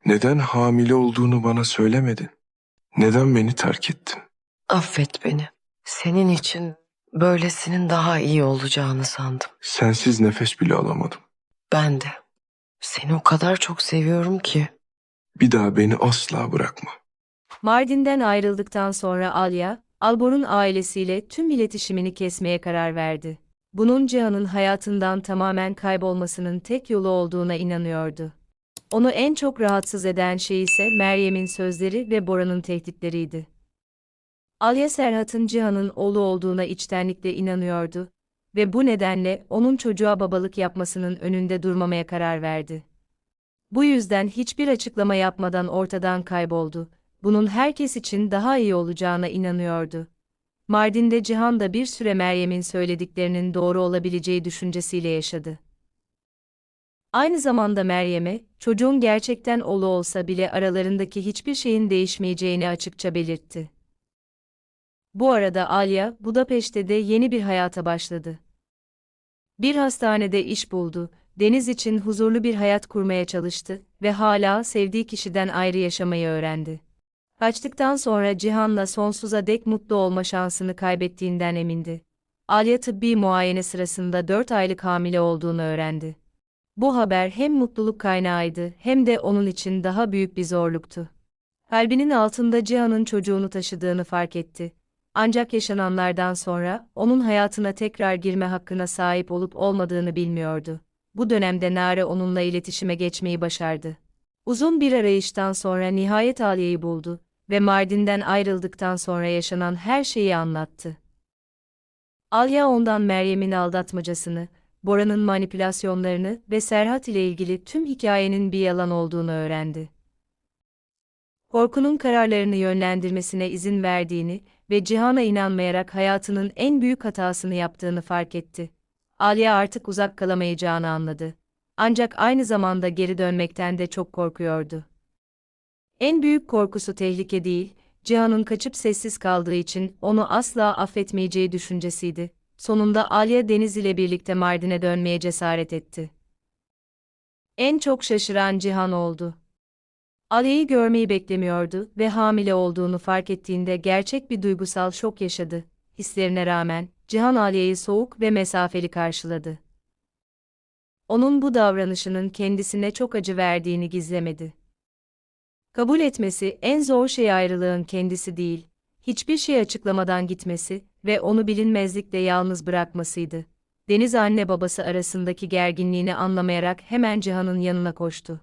Neden hamile olduğunu bana söylemedin? Neden beni terk ettin? Affet beni. Senin için böylesinin daha iyi olacağını sandım. Sensiz nefes bile alamadım. Ben de. Seni o kadar çok seviyorum ki. Bir daha beni asla bırakma. Mardin'den ayrıldıktan sonra Alya, Albor'un ailesiyle tüm iletişimini kesmeye karar verdi. Bunun Cihan'ın hayatından tamamen kaybolmasının tek yolu olduğuna inanıyordu. Onu en çok rahatsız eden şey ise Meryem'in sözleri ve Bora'nın tehditleriydi. Alya Serhat'ın Cihan'ın oğlu olduğuna içtenlikle inanıyordu ve bu nedenle onun çocuğa babalık yapmasının önünde durmamaya karar verdi. Bu yüzden hiçbir açıklama yapmadan ortadan kayboldu. Bunun herkes için daha iyi olacağına inanıyordu. Mardin'de Cihan da bir süre Meryem'in söylediklerinin doğru olabileceği düşüncesiyle yaşadı. Aynı zamanda Meryem'e, çocuğun gerçekten oğlu olsa bile aralarındaki hiçbir şeyin değişmeyeceğini açıkça belirtti. Bu arada Alya, Budapeşte'de yeni bir hayata başladı. Bir hastanede iş buldu, Deniz için huzurlu bir hayat kurmaya çalıştı ve hala sevdiği kişiden ayrı yaşamayı öğrendi. Kaçtıktan sonra Cihan'la sonsuza dek mutlu olma şansını kaybettiğinden emindi. Alya tıbbi muayene sırasında 4 aylık hamile olduğunu öğrendi. Bu haber hem mutluluk kaynağıydı hem de onun için daha büyük bir zorluktu. Kalbinin altında Cihan'ın çocuğunu taşıdığını fark etti. Ancak yaşananlardan sonra onun hayatına tekrar girme hakkına sahip olup olmadığını bilmiyordu. Bu dönemde Nare onunla iletişime geçmeyi başardı. Uzun bir arayıştan sonra nihayet Alya'yı buldu ve Mardin'den ayrıldıktan sonra yaşanan her şeyi anlattı. Alya ondan Meryem'in aldatmacasını, Bora'nın manipülasyonlarını ve Serhat ile ilgili tüm hikayenin bir yalan olduğunu öğrendi. Korkunun kararlarını yönlendirmesine izin verdiğini ve Cihan'a inanmayarak hayatının en büyük hatasını yaptığını fark etti. Alya artık uzak kalamayacağını anladı. Ancak aynı zamanda geri dönmekten de çok korkuyordu. En büyük korkusu tehlike değil, Cihan'ın kaçıp sessiz kaldığı için onu asla affetmeyeceği düşüncesiydi. Sonunda Alya Deniz ile birlikte Mardin'e dönmeye cesaret etti. En çok şaşıran Cihan oldu. Alya'yı görmeyi beklemiyordu ve hamile olduğunu fark ettiğinde gerçek bir duygusal şok yaşadı. Hislerine rağmen, Cihan Alya'yı soğuk ve mesafeli karşıladı. Onun bu davranışının kendisine çok acı verdiğini gizlemedi. Kabul etmesi en zor şey ayrılığın kendisi değil, hiçbir şey açıklamadan gitmesi ve onu bilinmezlikle yalnız bırakmasıydı. Deniz anne babası arasındaki gerginliğini anlamayarak hemen Cihan'ın yanına koştu.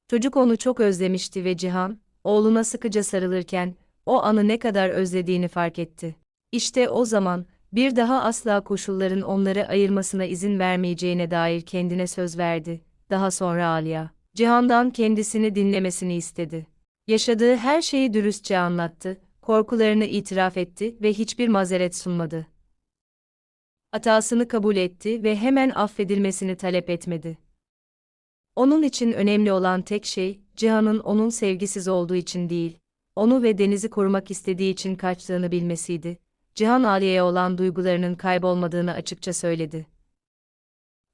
Çocuk onu çok özlemişti ve Cihan, oğluna sıkıca sarılırken, o anı ne kadar özlediğini fark etti. İşte o zaman, bir daha asla koşulların onları ayırmasına izin vermeyeceğine dair kendine söz verdi. Daha sonra Alya, Cihan'dan kendisini dinlemesini istedi. Yaşadığı her şeyi dürüstçe anlattı, korkularını itiraf etti ve hiçbir mazeret sunmadı. Hatasını kabul etti ve hemen affedilmesini talep etmedi. Onun için önemli olan tek şey, Cihan'ın onun sevgisiz olduğu için değil, onu ve Deniz'i korumak istediği için kaçtığını bilmesiydi. Cihan Aliye'ye olan duygularının kaybolmadığını açıkça söyledi.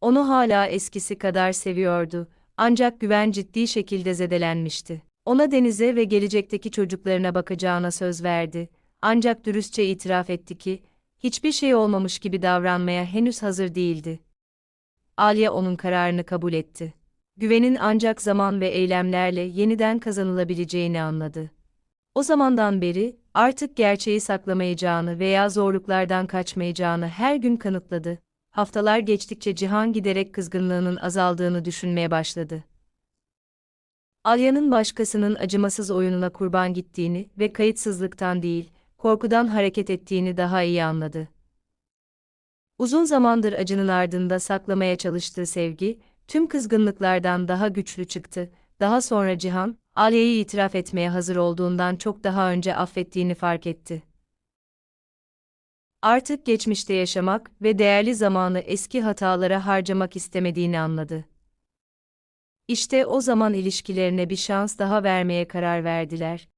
Onu hala eskisi kadar seviyordu, ancak güven ciddi şekilde zedelenmişti. Ona Deniz'e ve gelecekteki çocuklarına bakacağına söz verdi, ancak dürüstçe itiraf etti ki, hiçbir şey olmamış gibi davranmaya henüz hazır değildi. Alya onun kararını kabul etti. Güvenin ancak zaman ve eylemlerle yeniden kazanılabileceğini anladı. O zamandan beri, artık gerçeği saklamayacağını veya zorluklardan kaçmayacağını her gün kanıtladı. Haftalar geçtikçe Cihan giderek kızgınlığının azaldığını düşünmeye başladı. Alya'nın başkasının acımasız oyununa kurban gittiğini ve kayıtsızlıktan değil, korkudan hareket ettiğini daha iyi anladı. Uzun zamandır acının ardında saklamaya çalıştığı sevgi, tüm kızgınlıklardan daha güçlü çıktı. Daha sonra Cihan, Alya'yı itiraf etmeye hazır olduğundan çok daha önce affettiğini fark etti. Artık geçmişte yaşamak ve değerli zamanı eski hatalara harcamak istemediğini anladı. İşte o zaman ilişkilerine bir şans daha vermeye karar verdiler.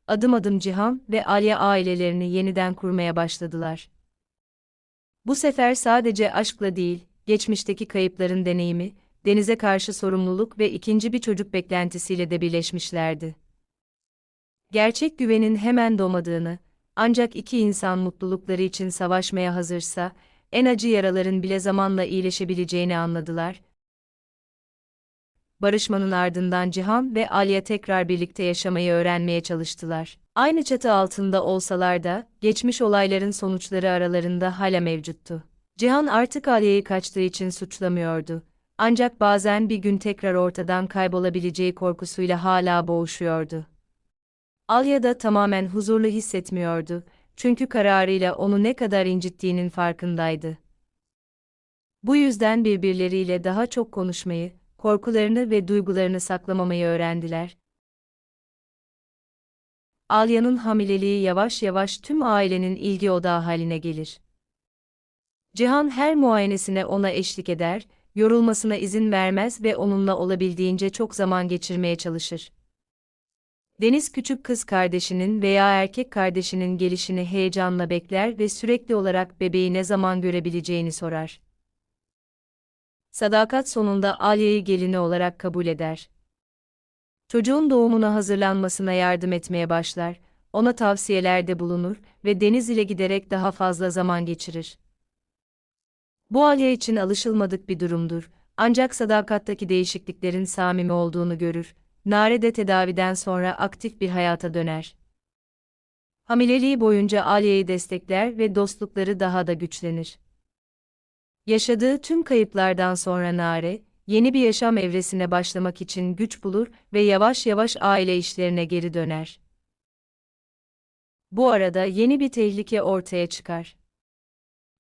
Adım adım Cihan ve Alya ailelerini yeniden kurmaya başladılar. Bu sefer sadece aşkla değil, geçmişteki kayıpların deneyimi, Deniz'e karşı sorumluluk ve ikinci bir çocuk beklentisiyle de birleşmişlerdi. Gerçek güvenin hemen doğmadığını, ancak iki insan mutlulukları için savaşmaya hazırsa, en acı yaraların bile zamanla iyileşebileceğini anladılar. Barışmanın ardından Cihan ve Alya tekrar birlikte yaşamayı öğrenmeye çalıştılar. Aynı çatı altında olsalar da, geçmiş olayların sonuçları aralarında hala mevcuttu. Cihan artık Alya'yı kaçtığı için suçlamıyordu. Ancak bazen bir gün tekrar ortadan kaybolabileceği korkusuyla hala boğuşuyordu. Alya da tamamen huzurlu hissetmiyordu, çünkü kararıyla onu ne kadar incittiğinin farkındaydı. Bu yüzden birbirleriyle daha çok konuşmayı, korkularını ve duygularını saklamamayı öğrendiler. Alya'nın hamileliği yavaş yavaş tüm ailenin ilgi odağı haline gelir. Cihan her muayenesine ona eşlik eder, yorulmasına izin vermez ve onunla olabildiğince çok zaman geçirmeye çalışır. Deniz küçük kız kardeşinin veya erkek kardeşinin gelişini heyecanla bekler ve sürekli olarak bebeği ne zaman görebileceğini sorar. Sadakat sonunda Alya'yı gelini olarak kabul eder. Çocuğun doğumuna hazırlanmasına yardım etmeye başlar, ona tavsiyelerde bulunur ve Deniz ile giderek daha fazla zaman geçirir. Bu Alya için alışılmadık bir durumdur, ancak sadakattaki değişikliklerin samimi olduğunu görür. Nare de tedaviden sonra aktif bir hayata döner. Hamileliği boyunca Alya'yı destekler ve dostlukları daha da güçlenir. Yaşadığı tüm kayıplardan sonra Nare, yeni bir yaşam evresine başlamak için güç bulur ve yavaş yavaş aile işlerine geri döner. Bu arada yeni bir tehlike ortaya çıkar.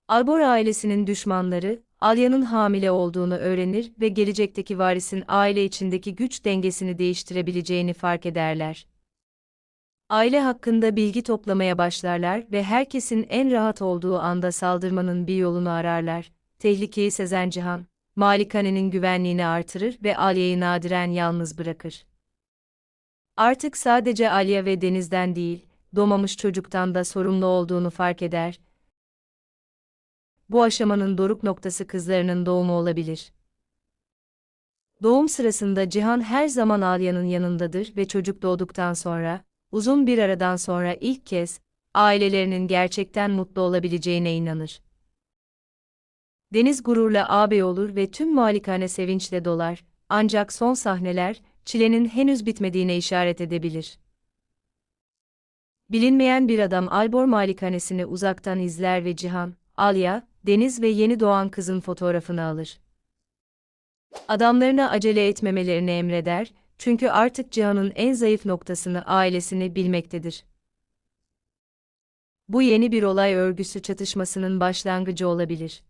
Albor ailesinin düşmanları, Alya'nın hamile olduğunu öğrenir ve gelecekteki varisin aile içindeki güç dengesini değiştirebileceğini fark ederler. Aile hakkında bilgi toplamaya başlarlar ve herkesin en rahat olduğu anda saldırmanın bir yolunu ararlar. Tehlikeyi sezen Cihan, malikanenin güvenliğini artırır ve Alya'yı nadiren yalnız bırakır. Artık sadece Alya ve Deniz'den değil, doğmamış çocuktan da sorumlu olduğunu fark eder. Bu aşamanın doruk noktası kızlarının doğumu olabilir. Doğum sırasında Cihan her zaman Alya'nın yanındadır ve çocuk doğduktan sonra, uzun bir aradan sonra ilk kez, ailelerinin gerçekten mutlu olabileceğine inanır. Deniz gururla ağabey olur ve tüm malikane sevinçle dolar, ancak son sahneler, çilenin henüz bitmediğine işaret edebilir. Bilinmeyen bir adam Albor malikanesini uzaktan izler ve Cihan, Alya, Deniz ve yeni doğan kızın fotoğrafını alır. Adamlarına acele etmemelerini emreder, çünkü artık Cihan'ın en zayıf noktasını ailesini bilmektedir. Bu yeni bir olay örgüsü çatışmasının başlangıcı olabilir.